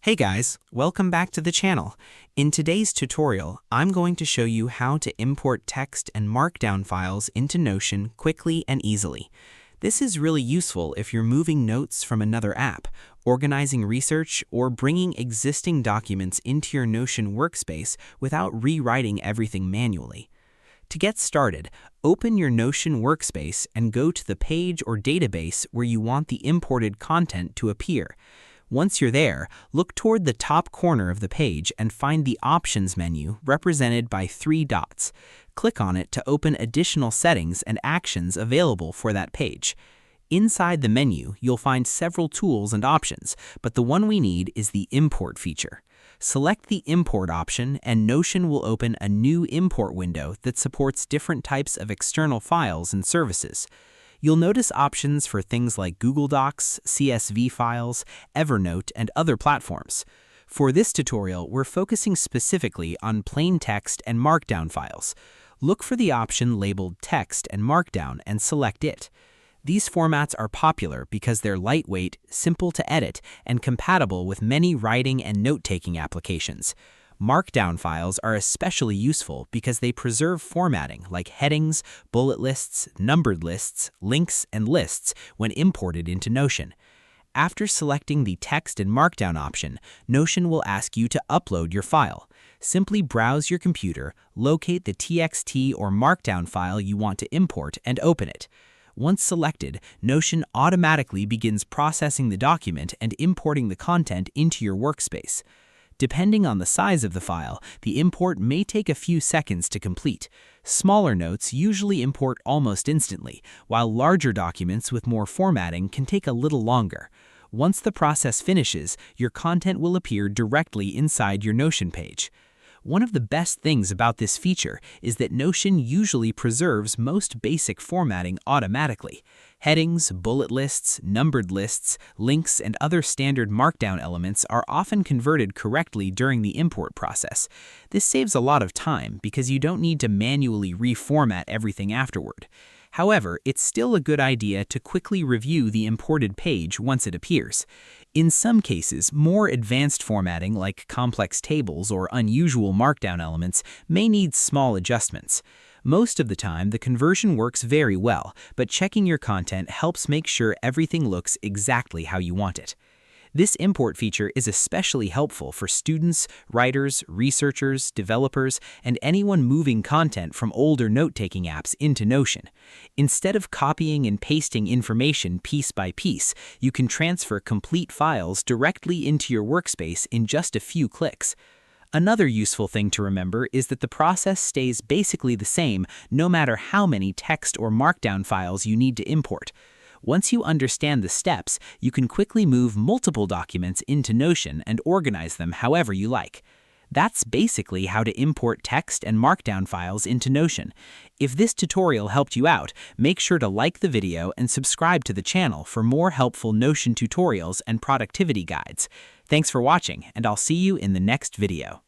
Hey guys, welcome back to the channel. In today's tutorial, I'm going to show you how to import text and Markdown files into Notion quickly and easily. This is really useful if you're moving notes from another app, organizing research, or bringing existing documents into your Notion workspace without rewriting everything manually. To get started, open your Notion workspace and go to the page or database where you want the imported content to appear. Once you're there, look toward the top corner of the page and find the Options menu represented by 3 dots. Click on it to open additional settings and actions available for that page. Inside the menu, you'll find several tools and options, but the one we need is the Import feature. Select the Import option and Notion will open a new import window that supports different types of external files and services. You'll notice options for things like Google Docs, CSV files, Evernote, and other platforms. For this tutorial, we're focusing specifically on plain text and Markdown files. Look for the option labeled Text and Markdown and select it. These formats are popular because they're lightweight, simple to edit, and compatible with many writing and note-taking applications. Markdown files are especially useful because they preserve formatting like headings, bullet lists, numbered lists, links, and lists when imported into Notion. After selecting the Text and Markdown option, Notion will ask you to upload your file. Simply browse your computer, locate the TXT or Markdown file you want to import, and open it. Once selected, Notion automatically begins processing the document and importing the content into your workspace. Depending on the size of the file, the import may take a few seconds to complete. Smaller notes usually import almost instantly, while larger documents with more formatting can take a little longer. Once the process finishes, your content will appear directly inside your Notion page. One of the best things about this feature is that Notion usually preserves most basic formatting automatically. Headings, bullet lists, numbered lists, links, and other standard Markdown elements are often converted correctly during the import process. This saves a lot of time because you don't need to manually reformat everything afterward. However, it's still a good idea to quickly review the imported page once it appears. In some cases, more advanced formatting like complex tables or unusual Markdown elements may need small adjustments. Most of the time, the conversion works very well, but checking your content helps make sure everything looks exactly how you want it. This import feature is especially helpful for students, writers, researchers, developers, and anyone moving content from older note-taking apps into Notion. Instead of copying and pasting information piece by piece, you can transfer complete files directly into your workspace in just a few clicks. Another useful thing to remember is that the process stays basically the same no matter how many text or Markdown files you need to import. Once you understand the steps, you can quickly move multiple documents into Notion and organize them however you like. That's basically how to import text and Markdown files into Notion. If this tutorial helped you out, make sure to like the video and subscribe to the channel for more helpful Notion tutorials and productivity guides. Thanks for watching, and I'll see you in the next video.